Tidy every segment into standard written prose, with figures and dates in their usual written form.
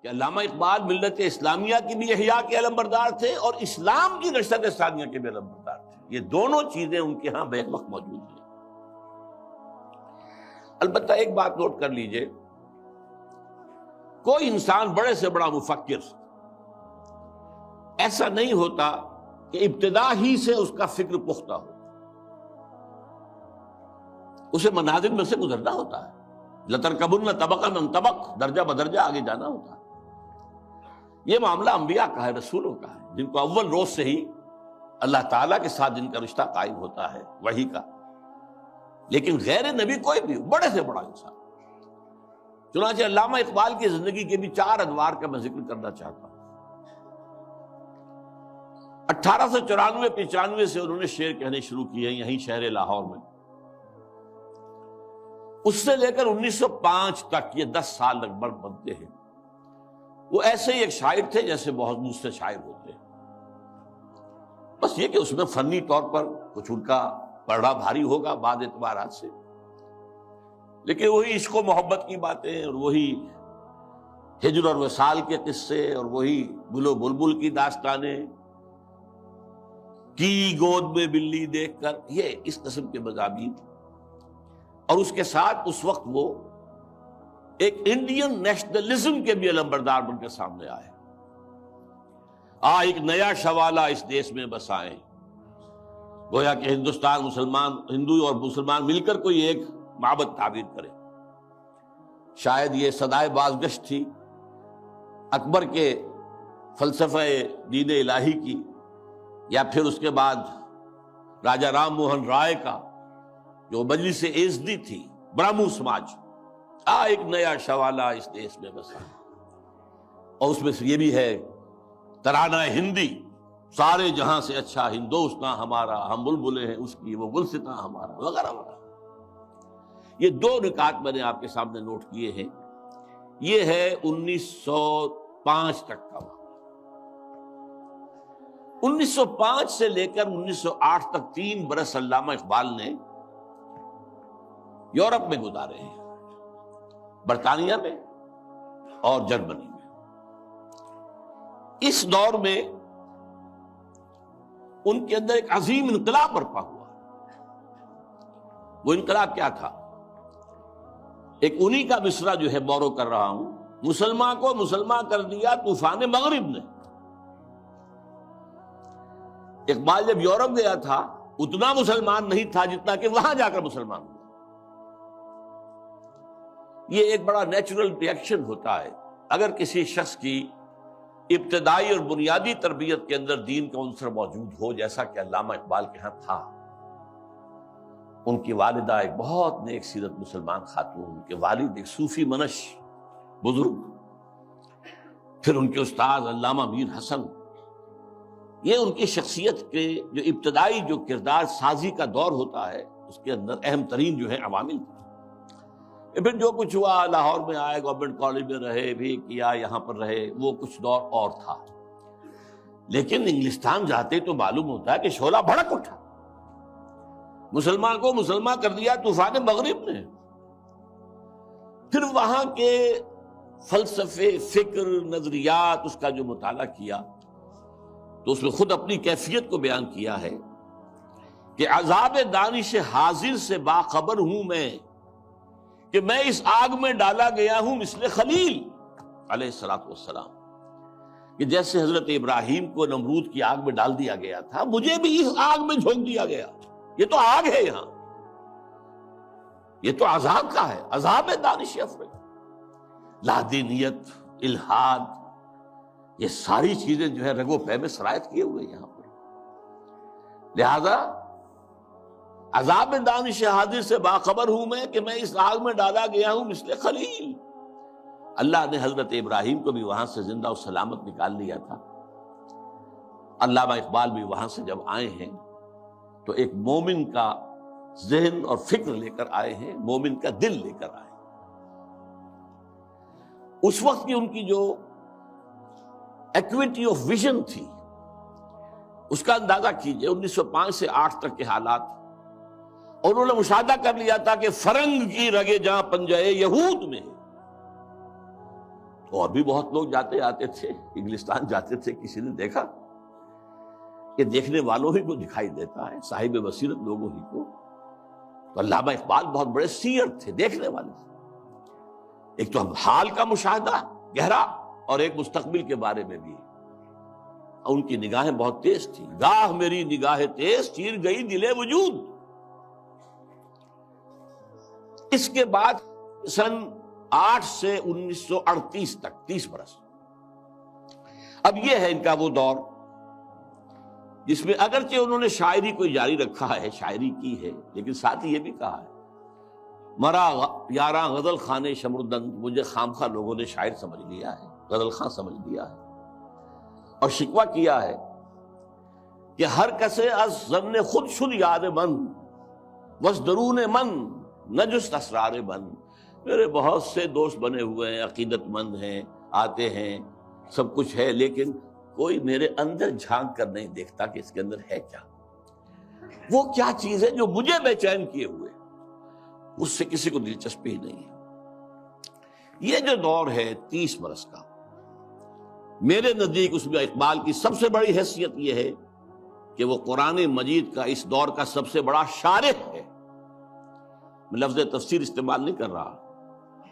کہ علامہ اقبال ملت اسلامیہ کی بھی احیاء کے علم بردار تھے اور اسلام کی نشست ثانیہ کے بھی علم بردار تھے. یہ دونوں چیزیں ان کے ہاں بیک وقت موجود ہیں. البتہ ایک بات نوٹ کر لیجئے، کوئی انسان بڑے سے بڑا مفکر ایسا نہیں ہوتا کہ ابتدا ہی سے اس کا فکر پختہ ہو. اسے منازل میں سے گزرنا ہوتا ہے. لَتَرْكَبُنَّ طَبَقًا عَنْ طَبَقٍ، درجہ بدرجہ آگے جانا ہوتا ہے. یہ معاملہ انبیاء کا ہے، رسولوں کا ہے، جن کو اول روز سے ہی اللہ تعالیٰ کے ساتھ جن کا رشتہ قائم ہوتا ہے وحی کا. لیکن غیر نبی کوئی بھی بڑے سے بڑا انسان. چنانچہ علامہ اقبال کی زندگی کے بھی 4 ادوار کا میں ذکر کرنا چاہتا ہوں. 1894-95 سے انہوں نے شعر کہنے شروع کیے یہیں شہر لاہور میں. اس سے لے کر 1905 تک یہ 10 سال لگ بھگ بنتے ہیں. وہ ایسے ہی ایک شاعر تھے جیسے بہت دوسرے شاعر ہوتے ہیں. بس یہ کہ اس میں فنی طور پر کچھ ان کا پڑھنا بھاری ہوگا بعض اعتبارات سے، لیکن وہی عشق و محبت کی باتیں اور وہی ہجر اور وصال کے قصے اور وہی گل و بلبل کی داستانیں، کی گود میں بلی دیکھ کر، یہ اس قسم کے مضامین. اور اس کے ساتھ اس وقت وہ ایک انڈین نیشنلزم کے بھی علمبردار بن کے سامنے آئے. ایک نیا شوالا اس دیش میں بسائیں، گویا کہ ہندوستان مسلمان، ہندو اور مسلمان مل کر کوئی ایک معبد تعبیر کرے. شاید یہ صدائے بازگشت تھی اکبر کے فلسفہ دین الہی کی، یا پھر اس کے بعد راجہ رام موہن رائے کا جو مجلس ایزدی تھی، برہمو سماج، ایک نیا شوالا اس دیش میں بسا. اور اس میں سے یہ بھی ہے ترانہ ہندی، سارے جہاں سے اچھا ہندوستاں ہمارا، ہم بلبلیں ہیں اس کی، وہ گلستاں ہمارا، وغیرہ وغیرہ. یہ 2 نکات میں نے آپ کے سامنے نوٹ کیے ہیں. یہ ہے 1905 تک کا. 1905 سے لے کر 1908 تک 3 برس علامہ اقبال نے یورپ میں گزارے ہیں، برطانیہ میں اور جرمنی میں. اس دور میں ان کے اندر ایک عظیم انقلاب برپا ہوا. وہ انقلاب کیا تھا؟ ایک انہی کا مصرع جو ہے بورو کر رہا ہوں، مسلمان کو مسلمان کر دیا طوفان مغرب نے. اقبال جب یورپ گیا تھا اتنا مسلمان نہیں تھا جتنا کہ وہاں جا کر مسلمان ہوا. یہ ایک بڑا نیچرل ریئیکشن ہوتا ہے اگر کسی شخص کی ابتدائی اور بنیادی تربیت کے اندر دین کا عنصر موجود ہو، جیسا کہ علامہ اقبال کے ہاں تھا. ان کی والدہ ایک بہت نیک سیرت مسلمان خاتون، ان کے والد ایک صوفی منش بزرگ، پھر ان کے استاد علامہ میر حسن. یہ ان کی شخصیت کے جو ابتدائی جو کردار سازی کا دور ہوتا ہے اس کے اندر اہم ترین جو ہے عوامل تھے. پھر جو کچھ ہوا، لاہور میں آئے، گورنمنٹ کالج میں رہے بھی کیا، یہاں پر رہے، وہ کچھ دور اور تھا. لیکن انگلستان جاتے تو معلوم ہوتا ہے کہ شعلہ بھڑک اٹھا، مسلمان کو مسلمان کر دیا طوفان مغرب نے. پھر وہاں کے فلسفے، فکر، نظریات، اس کا جو مطالعہ کیا تو اس میں خود اپنی کیفیت کو بیان کیا ہے کہ عذاب دانش حاضر سے باخبر ہوں میں کہ میں اس آگ میں ڈالا گیا ہوں مثل خلیل علیہ الصلوۃ والسلام. کہ جیسے حضرت ابراہیم کو نمرود کی آگ میں ڈال دیا گیا تھا، مجھے بھی اس آگ میں جھونک دیا گیا. یہ تو آگ ہے، یہاں یہ تو عذاب کا ہے، عذاب دانش افرط، لادینیت، الحاد، یہ ساری چیزیں جو ہے رگ و پے میں سرایت کیے ہوئے یہاں پر. لہذا عذاب دانش حاضر سے باخبر ہوں میں کہ میں اس آگ میں ڈالا گیا ہوں مثل خلیل. اللہ نے حضرت ابراہیم کو بھی وہاں سے زندہ و سلامت نکال لیا تھا. علامہ اقبال بھی وہاں سے جب آئے ہیں تو ایک مومن کا ذہن اور فکر لے کر آئے ہیں، مومن کا دل لے کر آئے. اس وقت کی ان کی جو ایکویٹی آف ویژن تھی اس کا اندازہ کیجئے. 1905 سے 8 تک کے حالات، اور انہوں نے مشاہدہ کر لیا تھا کہ فرنگ کی رگے جہاں پنجے یہود میں ہے. اور بھی بہت لوگ جاتے آتے تھے، انگلستان جاتے تھے، کسی نے دیکھا کہ دیکھنے والوں ہی کو دکھائی دیتا ہے، صاحب بصیرت لوگوں ہی کو. تو علامہ اقبال بہت بڑے سیر تھے، دیکھنے والے تھے. ایک تو حال کا مشاہدہ گہرا اور ایک مستقبل کے بارے میں بھی. ان کی نگاہیں بہت تیز تھی. گاہ میری نگاہ تیز چیر گئی دل وجود. اس کے بعد سن 8 سے 1938 تک 30 برس. اب یہ ہے ان کا وہ دور جس میں اگرچہ انہوں نے شاعری کو جاری رکھا ہے، شاعری کی ہے، لیکن ساتھ ہی یہ بھی کہا ہے مرا یاراں غزل خانے شمردند، مجھے خامخواہ لوگوں نے شاعر سمجھ لیا ہے، غزل خاں سمجھ لیا ہے. اور شکوہ کیا ہے کہ ہر کسے از ظن خود شد یاد من وز درون من نجست اسرار من. میرے بہت سے دوست بنے ہوئے ہیں، عقیدت مند ہیں، آتے ہیں، سب کچھ ہے، لیکن کوئی میرے اندر جھانک کر نہیں دیکھتا کہ اس کے اندر ہے کیا. وہ کیا چیز ہے جو مجھے بے چین کیے ہوئے، اس سے کسی کو دلچسپی ہی نہیں ہے. یہ جو دور ہے 30 برس کا، میرے نزدیک اس میں اقبال کی سب سے بڑی حیثیت یہ ہے کہ وہ قرآن مجید کا اس دور کا سب سے بڑا شارح ہے. میں لفظ تفسیر استعمال نہیں کر رہا،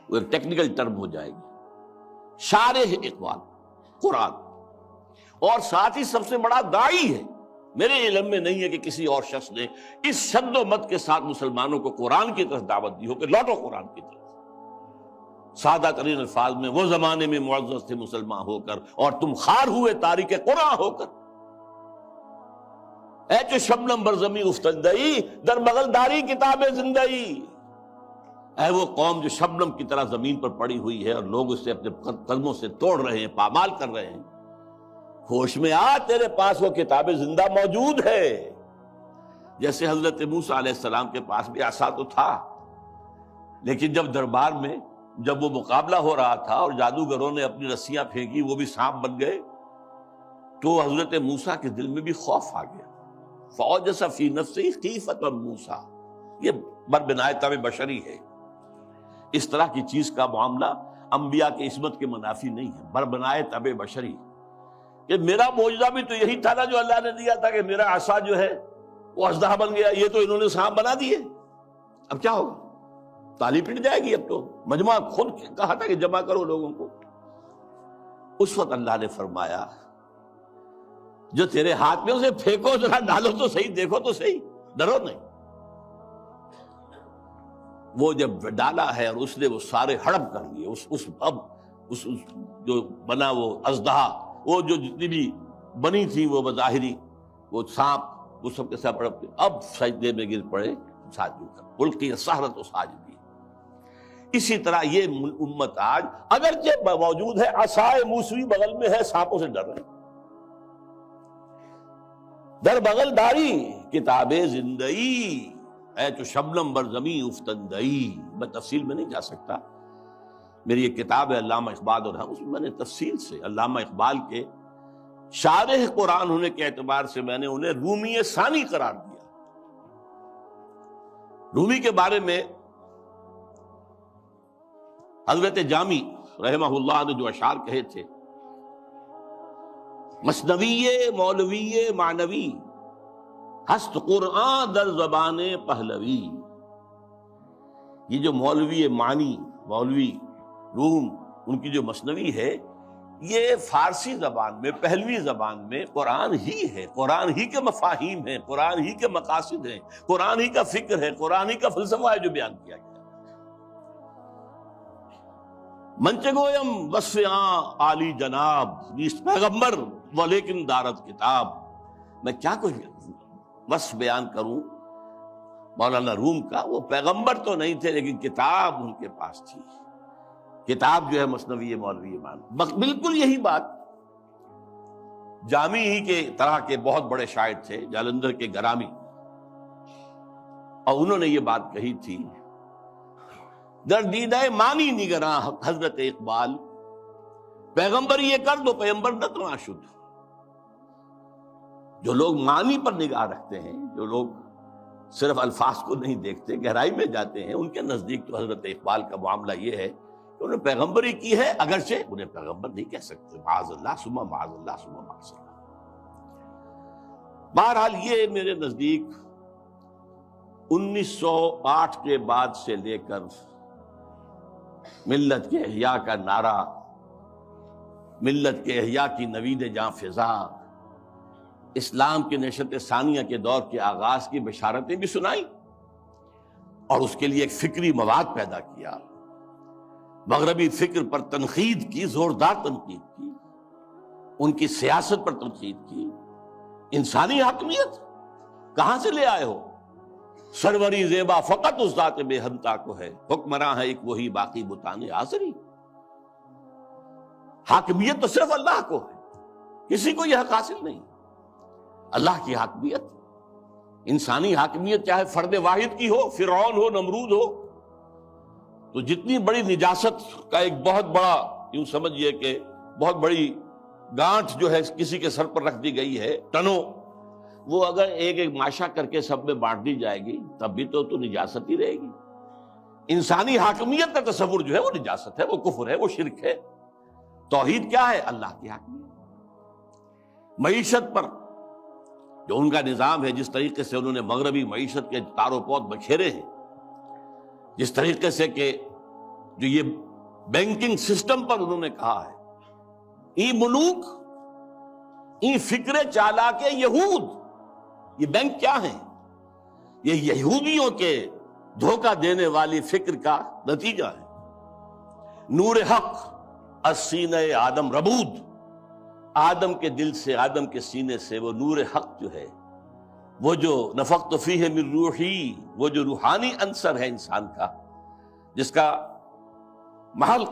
وہ ایک ٹیکنیکل ٹرم ہو جائے گی. شارح اقبال قرآن، اور ساتھ ہی سب سے بڑا داعی ہے. میرے علم میں نہیں ہے کہ کسی اور شخص نے اس شد و مت کے ساتھ مسلمانوں کو قرآن کی طرف دعوت دی ہو کہ لوٹو قرآن کی طرف. سادہ ترین الفاظ میں وہ زمانے میں معزز تھے مسلمان ہو کر اور تم خار ہوئے تاریک قرآن ہو کر. اے چو شبنم برزمی افتندئی در بغل داری کتاب زندئی. اے وہ قوم جو شبنم کی طرح زمین پر پڑی ہوئی ہے اور لوگ اسے اپنے قدموں سے توڑ رہے ہیں، پامال کر رہے ہیں، ہوش میں آ، تیرے پاس وہ کتاب زندہ موجود ہے. جیسے حضرت موسیٰ علیہ السلام کے پاس بھی عصا تو تھا، لیکن جب دربار میں جب وہ مقابلہ ہو رہا تھا اور جادوگروں نے اپنی رسیاں پھینکی، وہ بھی سانپ بن گئے، تو حضرت موسیٰ کے دل میں بھی خوف آ گیا. فَأَوْجَسَ فِي نَفْسِهِ خِیفَةً مُوسیٰ. یہ بربنائے طبع بشری ہے. اس طرح کی چیز کا معاملہ انبیاء کی عصمت کے منافی نہیں ہے. بربنائے طبع بشری کہ میرا معجزہ بھی تو یہی تھا نا جو اللہ نے دیا تھا کہ میرا عصا جو ہے وہ اژدہا بن گیا، یہ تو انہوں نے سانپ بنا دیے، اب کیا ہوگا؟ تالی پٹ جائے گی. اب تو مجمع خود کہا تھا کہ جمع کرو لوگوں کو. اس وقت اللہ نے فرمایا جو تیرے ہاتھ میں اسے پھینکو، ذرا ڈالو تو صحیح، دیکھو تو صحیح، ڈرو نہیں. وہ جب ڈالا ہے اور اس نے وہ سارے ہڑپ کر لیے، اس جو بنا وہ اژدہا، وہ جو جتنی بھی بنی تھی وہ بظاہری وہ سانپ، وہ سب کے ساتھ ہڑپ کے اب سجدے میں گر پڑے ساجدوں کر. القی السحرۃ ساجدین. اسی طرح یہ امت آج اگرچہ موجود ہے، عصائے موسوی بغل میں ہے، سانپوں سے ڈر رہے ہیں. در بغل داری کتاب زندئی اے تو شبنم بر زمیں افتندئی. میں تفصیل میں نہیں جا سکتا، میری ایک کتاب ہے علامہ اقبال، اور اس میں میں نے تفصیل سے علامہ اقبال کے شارح قرآن ہونے کے اعتبار سے میں نے انہیں رومی ثانی قرار دیا. رومی کے بارے میں حضرت جامی رحمہ اللہ نے جو اشعار کہے تھے، مثنوی مولوی معنوی ہست قرآن در زبان پہلوی. یہ جو مولوی معنی، مولوی روم، ان کی جو مثنوی ہے، یہ فارسی زبان میں، پہلوی زبان میں قرآن ہی ہے، قرآن ہی کے مفاہیم ہیں، قرآن ہی کے مقاصد ہیں، قرآن ہی کا فکر ہے، قرآن ہی کا فلسفہ ہے جو بیان کیا گیا. منچگویم وصف عالی جناب نیست پیغمبر ولیکن دارت کتاب. میں کیا کچھ وصف بیان کروں مولانا روم کا، وہ پیغمبر تو نہیں تھے لیکن کتاب ان کے پاس تھی. کتاب جو ہے مثنوی مولوی مان. بالکل یہی بات جامی ہی کے طرح کے بہت بڑے شاعر تھے، جالندھر کے گرامی، اور انہوں نے یہ بات کہی تھی، در دیدہ مانی نگراں حضرت اقبال پیغمبر یہ کر دو پیغمبر نہ شد. جو لوگ معنی پر نگاہ رکھتے ہیں، جو لوگ صرف الفاظ کو نہیں دیکھتے، گہرائی میں جاتے ہیں، ان کے نزدیک تو حضرت اقبال کا معاملہ یہ ہے انہوں نے پیغمبری کی ہے، اگرچہ انہیں پیغمبر نہیں کہہ سکتے، معاذ اللہ ثم معاذ اللہ ثم معاذ اللہ۔ بہرحال یہ میرے نزدیک 1908 کے بعد سے لے کر ملت کے احیاء کا نعرہ، ملت کے احیاء کی نوید جاں فضا، اسلام کے نشأت ثانیہ کے دور کے آغاز کی بشارتیں بھی سنائیں، اور اس کے لیے ایک فکری مواد پیدا کیا، مغربی فکر پر تنقید کی، زوردار تنقید کی، ان کی سیاست پر تنقید کی۔ انسانی حاکمیت کہاں سے لے آئے ہو؟ سروری زیبا فقط اس ذات بے ہمتا کو ہے، حکمراں ہے ایک وہی باقی بتان آزری۔ حاکمیت تو صرف اللہ کو ہے، کسی کو یہ حق حاصل نہیں۔ اللہ کی حاکمیت، انسانی حاکمیت چاہے فرد واحد کی ہو، فرعون ہو، نمرود ہو، تو جتنی بڑی نجاست کا ایک بہت بڑا، یوں سمجھئے کہ بہت بڑی گانٹھ جو ہے کسی کے سر پر رکھ دی گئی ہے، ٹنوں، وہ اگر ایک ایک ماشا کر کے سب میں بانٹ دی جائے گی تب بھی تو نجاست ہی رہے گی۔ انسانی حاکمیت کا تصور جو ہے وہ نجاست ہے، وہ کفر ہے، وہ شرک ہے۔ توحید کیا ہے؟ اللہ کی حاکمیت۔ معیشت پر جو ان کا نظام ہے، جس طریقے سے انہوں نے مغربی معیشت کے تار و پود بکھیرے ہیں، جس طریقے سے کہ جو یہ بینکنگ سسٹم پر انہوں نے کہا ہے، ای ملوک ای فکر چالاک یہود، یہ بینک کیا ہیں؟ یہ یہودیوں کے دھوکہ دینے والی فکر کا نتیجہ ہے۔ نور حق السینہ آدم ربود، آدم کے دل سے، آدم کے سینے سے وہ نور حق جو ہے، وہ جو نفخت فیہ من روحی، وہ جو روحانی عنصر ہے انسان کا، جس کا محل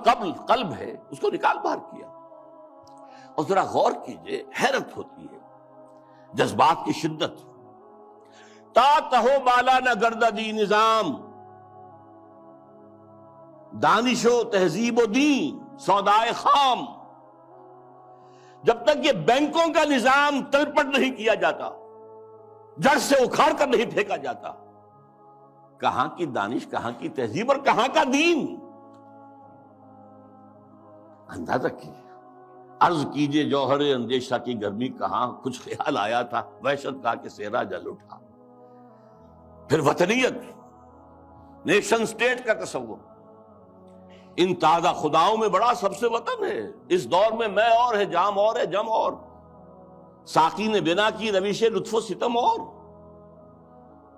قلب ہے، اس کو نکال باہر کیا۔ اور ذرا غور کیجئے، حیرت ہوتی ہے جذبات کی شدت۔ تا کہو بالا نہ گردہ دی نظام، دانش و تہذیب و دین سودائے خام۔ جب تک یہ بینکوں کا نظام تلپٹ نہیں کیا جاتا، جڑ سے اکھاڑ کر نہیں پھینکا جاتا، کہاں کی دانش، کہاں کی تہذیب اور کہاں کا دین؟ اندازہ کیجیے، عرض کیجیے جوہر اندیشہ کی گرمی کہاں، کچھ خیال آیا تھا، وحشت کا کہ صحرا جل اٹھا۔ پھر وطنیت، نیشن سٹیٹ کا تصور، ان تازہ خداؤں میں بڑا سب سے وطن ہے۔ اس دور میں میں اور ہے، جام اور ہے، جم اور، ساقی نے بنا کی روش لطف و ستم اور،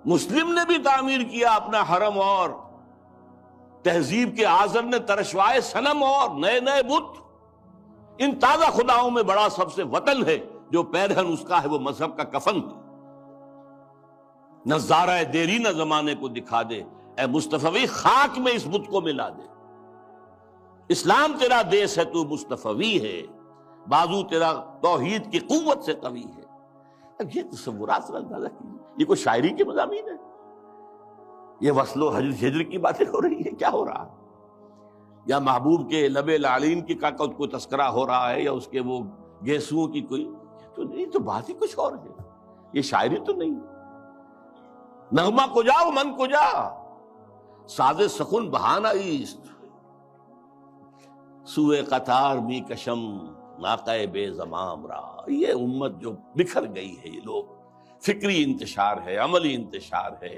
مسلم نے بھی تعمیر کیا اپنا حرم اور، تہذیب کے آذر نے ترشوائے صنم اور، نئے نئے بت۔ ان تازہ خداؤں میں بڑا سب سے وطن ہے، جو پیرہن اس کا ہے وہ مذہب کا کفن ہے۔ نظارہ دیری نہ زمانے کو دکھا دے، اے مصطفی خاک میں اس بت کو ملا دے۔ اسلام تیرا دیس ہے، تو مصطفی ہے، بازو تیرا توحید کی قوت سے قوی ہے۔ اب یہ تصورات سے اندازہ کیجیے، یہ کوئی شاعری کے مضامین ہے؟ یہ وصل و ہجر کی باتیں ہو رہی ہے؟ کیا ہو رہا ہے؟ یا محبوب کے لب لعلین کی کا کوئی تذکرہ ہو رہا ہے، یا اس کے وہ گیسوؤں کی کوئی تو نہیں، تو بات ہی کچھ اور ہے، یہ شاعری تو نہیں۔ نغمہ کجا و من کجا، ساز سخن بہانہ ایست، سوئے قطار می کشم ناقہ بے زمام را۔ یہ امت جو بکھر گئی ہے، یہ لوگ، فکری انتشار ہے، عملی انتشار ہے،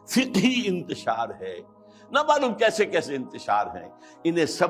فقہی انتشار ہے، نہ معلوم کیسے کیسے انتشار ہیں، انہیں سب